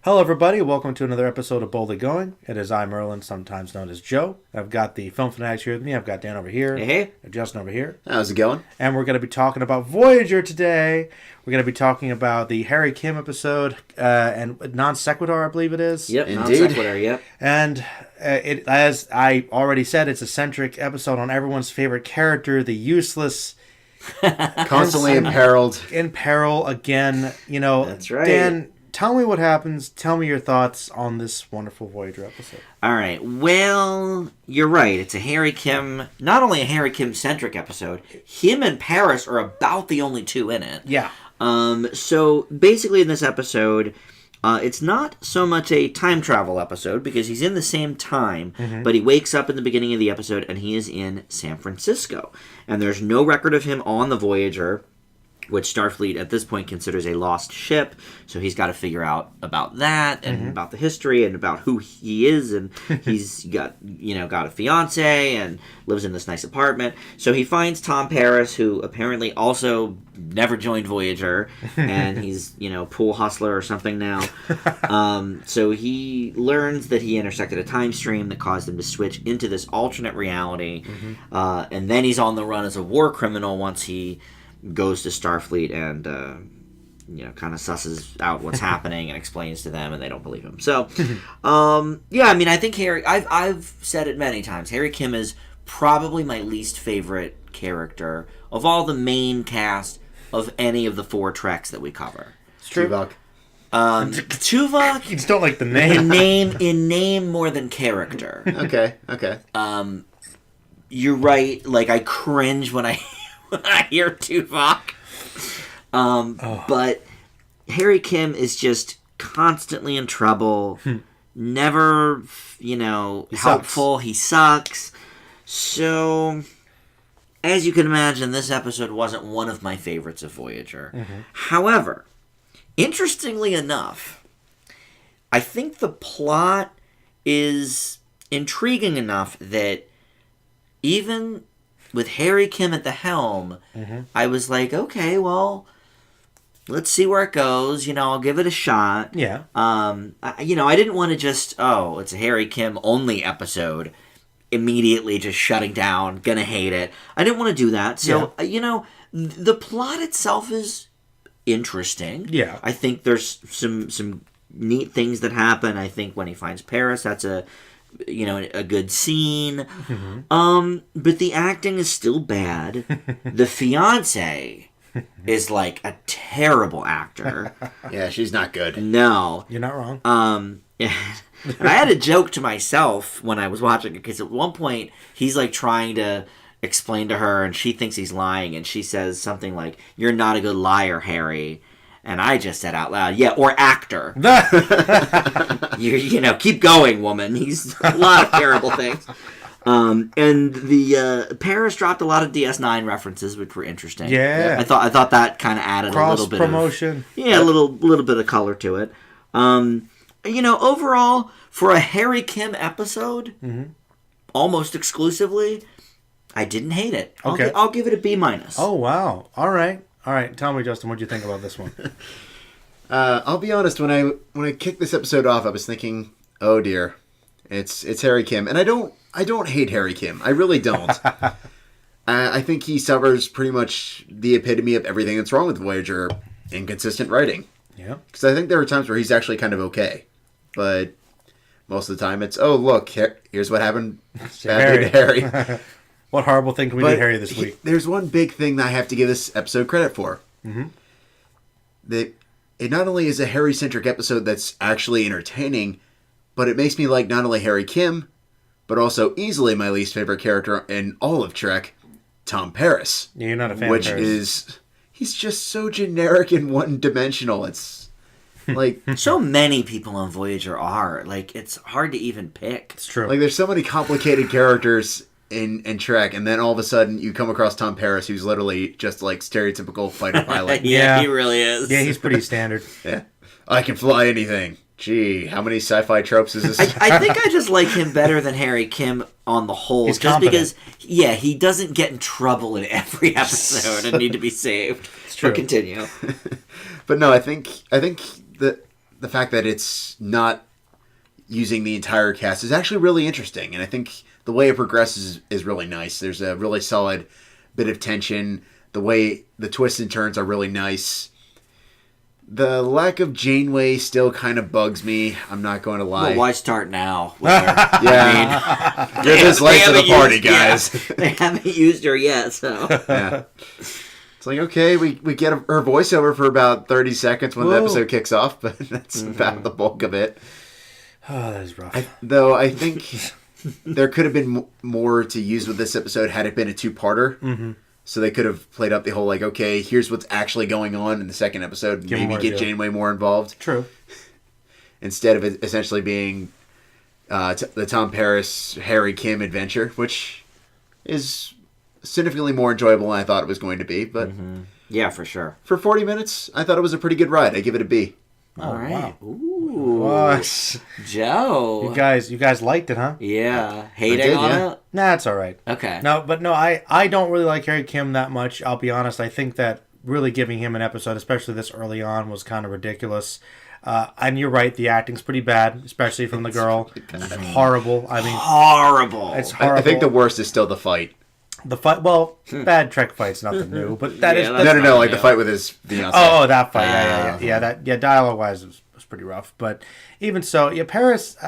Hello, everybody. Welcome to another episode of Boldly Going. It is I, Merlin, sometimes known as Joe. I've got the film fanatics here with me. I've got Dan over here. Hey. Justin over here. How's it going? And we're going to be talking about Voyager today. We're going to be talking about the Harry Kim episode and Non-Sequitur, I believe it is. Yep, Indeed. Non-Sequitur, yep. And it, as I already said, it's a centric episode on everyone's favorite character, the useless... Constantly imperiled. In peril again. You know, That's right. Dan... Tell me what happens. Tell me your thoughts on this wonderful Voyager episode. All right. Well, you're right. It's a Harry Kim, not only a Harry Kim-centric episode, him and Paris are about the only two in it. Yeah. So basically in this episode, it's not so much a time travel episode because he's in the same time, but he wakes up in the beginning of the episode and he is in San Francisco. And there's no record of him on the Voyager, which Starfleet at this point considers a lost ship, so he's got to figure out about that and about the history and about who he is, and he's got a fiance and lives in this nice apartment. So he finds Tom Paris, who apparently also never joined Voyager, and he's pool hustler or something now. So he learns that he intersected a time stream that caused him to switch into this alternate reality, and then he's on the run as a war criminal once he goes to Starfleet and kind of susses out what's happening and explains to them, and they don't believe him. So, I think I've said it many times. Harry Kim is probably my least favorite character of all the main cast of any of the 4 Treks that we cover. It's true. Tuvok. Tuvok. You just don't like the name. in name more than character. Okay. You're right. Like, I cringe when I hear Tuvok. But Harry Kim is just constantly in trouble. Never, helpful. He sucks. So, as you can imagine, this episode wasn't one of my favorites of Voyager. However, interestingly enough, I think the plot is intriguing enough that even with Harry Kim at the helm, I was like, okay, well, let's see where it goes. I'll give it a shot. Yeah. I didn't want to just, it's a Harry Kim only episode, immediately just shutting down, gonna hate it. I didn't want to do that. So, the plot itself is interesting. Yeah. I think there's some neat things that happen. I think when he finds Paris, that's a good scene. But the acting is still bad. The fiance is like a terrible actor. Yeah, she's not good. No. You're not wrong. And I had a joke to myself when I was watching it, because at one point he's like trying to explain to her and she thinks he's lying, and she says something like, "You're not a good liar, Harry." And I just said out loud, "Yeah, or actor." Keep going, woman. He's a lot of terrible things. And the Paris dropped a lot of DS9 references, which were interesting. Yeah. I thought that kind of added a little bit promotion. A little bit of color to it. Overall, for a Harry Kim episode, almost exclusively, I didn't hate it. Okay. I'll give it a B-. Oh, wow. All right. Tell me, Justin, what do you think about this one? I'll be honest. When I kicked this episode off, I was thinking, oh dear, it's Harry Kim, and I don't hate Harry Kim. I really don't. I think he suffers pretty much the epitome of everything that's wrong with Voyager: inconsistent writing. Yeah. Because I think there are times where he's actually kind of okay, but most of the time it's, oh look, here's what happened badly to Harry. What horrible thing can we do to Harry this week? There's one big thing that I have to give this episode credit for. That it not only is a Harry-centric episode that's actually entertaining, but it makes me like not only Harry Kim, but also easily my least favorite character in all of Trek, Tom Paris. Yeah, you're not a fan which of Paris. is, he's just so generic and one-dimensional. It's like... So many people on Voyager are. Like, it's hard to even pick. It's true. Like, there's so many complicated characters in Trek, and then all of a sudden you come across Tom Paris, who's literally just like stereotypical fighter pilot. Yeah, he really is. Yeah, he's pretty standard. Yeah. I can fly anything. Gee, how many sci-fi tropes is this? I think I just like him better than Harry Kim on the whole. He's just competent. because, he doesn't get in trouble in every episode and need to be saved. It's true. But continue. But no, I think the the fact that it's not using the entire cast is actually really interesting, and I think the way it progresses is really nice. There's a really solid bit of tension. The way the twists and turns are really nice. The lack of Janeway still kind of bugs me. I'm not going to lie. Well, why start now? Yeah. I mean, you're this late to the party, guys. They haven't used her yet, so. Yeah. It's like, okay, we get her voiceover for about 30 seconds when the episode kicks off, but that's about the bulk of it. Oh, that is rough. I think there could have been more to use with this episode had it been a two-parter. Mm-hmm. So they could have played up the whole, like, okay, here's what's actually going on in the second episode. Maybe get Janeway more involved. True. Instead of it essentially being the Tom Paris, Harry Kim adventure, which is significantly more enjoyable than I thought it was going to be. But Yeah, for sure. for 40 minutes, I thought it was a pretty good ride. I give it a B. All right. Wow. Ooh. What? Joe. You guys liked it, huh? Yeah. Hating did, on yeah. it? Nah, it's all right. Okay. No, I don't really like Harry Kim that much. I'll be honest. I think that really giving him an episode, especially this early on, was kind of ridiculous. And you're right, the acting's pretty bad, especially from the girl. It's horrible. I mean, horrible. it's horrible. I think the worst is still the fight. The fight. Well, bad Trek fight's nothing new, but that is. Yeah, That's, No, like the fight with his fiancée. oh, that fight. Yeah. Dialogue wise, was pretty rough. But even so, yeah, Paris.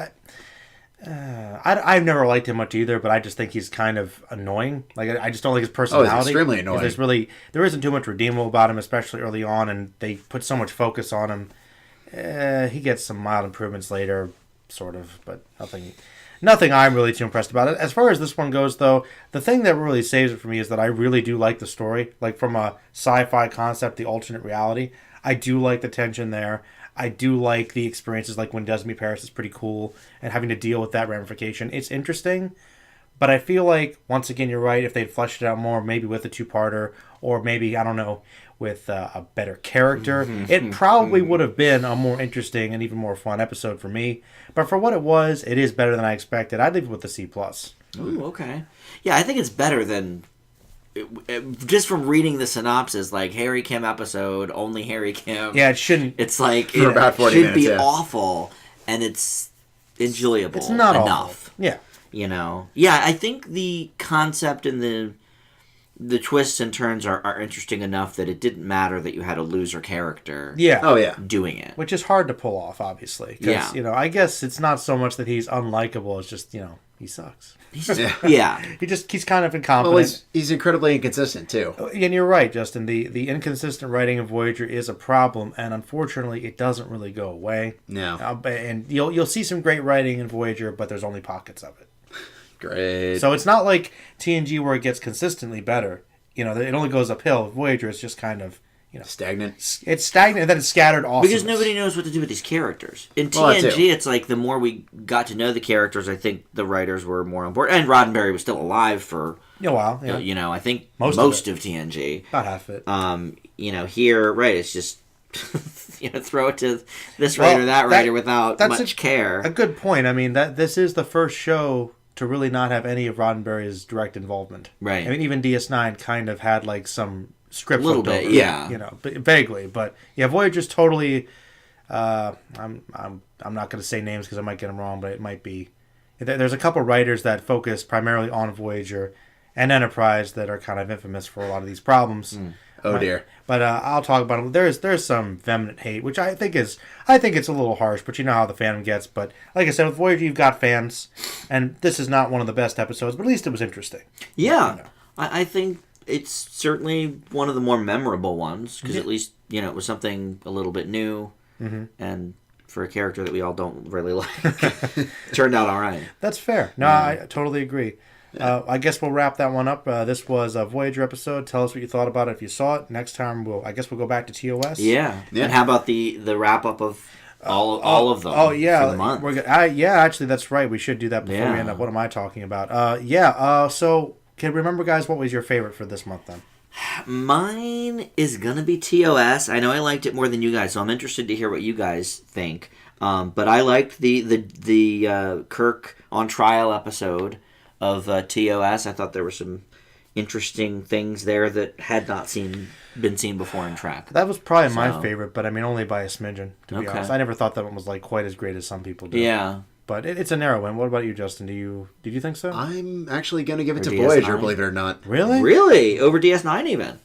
I've never liked him much either, but I just think he's kind of annoying. Like I just don't like his personality. extremely annoying. There isn't too much redeemable about him, especially early on, and they put so much focus on him. He gets some mild improvements later, sort of, but nothing I'm really too impressed about it. As far as this one goes, though, the thing that really saves it for me is that I really do like the story. Like from a sci-fi concept, the alternate reality, I do like the tension there. I do like the experiences, like when he does meet Paris is pretty cool, and having to deal with that ramification. It's interesting, but I feel like, once again, you're right, if they'd fleshed it out more, maybe with a two-parter, or maybe, I don't know, with a better character, it probably would have been a more interesting and even more fun episode for me. But for what it was, it is better than I expected. I'd leave it with a C+. Ooh, okay. Yeah, I think it's better than... just from reading the synopsis, like Harry Kim episode, only Harry Kim. Yeah, it shouldn't... It's like For about 40 should minutes, be yeah. awful, and it's enjoyable. It's not enough. awful. Yeah. You know, yeah. I think the concept and the twists and turns are interesting enough that it didn't matter that you had a loser character. Yeah. Oh, yeah. Doing it. Which is hard to pull off, obviously. 'Cause, Yeah. I guess it's not so much that he's unlikable. It's just, he sucks. He's just, yeah. He's kind of incompetent. Well, he's incredibly inconsistent, too. And you're right, Justin. The inconsistent writing of Voyager is a problem, and unfortunately, it doesn't really go away. No. And you'll see some great writing in Voyager, but there's only pockets of it. Great. So it's not like TNG where it gets consistently better. It only goes uphill. Voyager is just kind of, Stagnant. it's stagnant, and then it's scattered off. Because nobody knows what to do with these characters. In Well, that TNG, too. it's like the more we got to know the characters, I think the writers were more on board. And Roddenberry was still alive for, A while, yeah. I think Most most of of TNG. About half it. Here, right, it's just, throw it to this writer, that writer without that's much care. A good point. I mean, this is the first show to really not have any of Roddenberry's direct involvement. Right. I mean, even DS9 kind of had like some script Little looked bit, over, yeah. but vaguely. But yeah, Voyager's totally. I'm not going to say names because I might get them wrong, but it might be. There's a couple writers that focus primarily on Voyager and Enterprise that are kind of infamous for a lot of these problems. Oh, dear. But I'll talk about them. There's some vehement hate, which I think it's a little harsh, but you know how the fandom gets. But like I said, with Voyager, you've got fans, and this is not one of the best episodes, but at least it was interesting. Yeah. I think it's certainly one of the more memorable ones, because at least, it was something a little bit new, and for a character that we all don't really like, turned out all right. That's fair. No, I totally agree. I guess we'll wrap that one up. This was a Voyager episode. Tell us what you thought about it if you saw it. Next time, we'll go back to TOS. Yeah. And how about the wrap up of all of them? Oh yeah, for the month? we're good. Actually, that's right. We should do that before we end up. What am I talking about? So can you remember, guys, what was your favorite for this month then? Mine is gonna be TOS. I know I liked it more than you guys, so I'm interested to hear what you guys think. But I liked the Kirk on trial episode of TOS. I thought there were some interesting things there that had not been seen before in Trek. That was probably my So- favorite, but I mean only by a smidgen, to be Okay. honest. I never thought that one was like quite as great as some people do. Yeah. But it's a narrow win. What about you, Justin? Did you think so? I'm actually going to give it to Or DS9? Voyager, believe it or not. Really? Really? Over DS9 even?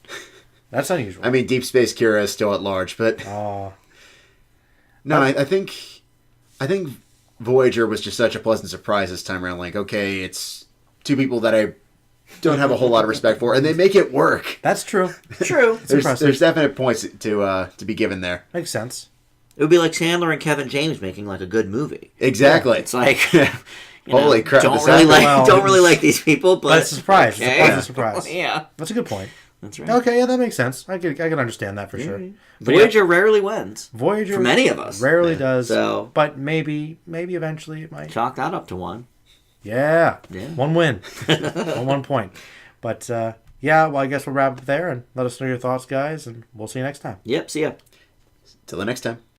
That's unusual. I mean, Deep Space Kira is still at large, but Oh, no, I think Voyager was just such a pleasant surprise this time around. Like, okay, it's two people that I don't have a whole lot of respect for, and they make it work. that's true. True. impressive. There's definite points to be given there. Makes sense. It would be like Chandler and Kevin James making like a good movie. Exactly. It's like, Holy crap, Don't is really that- like well, don't really like these people, but That's a surprise. It's a okay. pleasant surprise. Yeah, That's a good point. that's right. Okay, yeah, that makes sense. I can understand that for sure. Voyager rarely wins. Voyager For many of us. rarely does. So- but maybe eventually it might. Chalk that up to 1. Yeah, Yeah. one win, one point. But yeah, well, I guess we'll wrap up there and let us know your thoughts, guys, and we'll see you next time. Yep. See ya. Till the next time.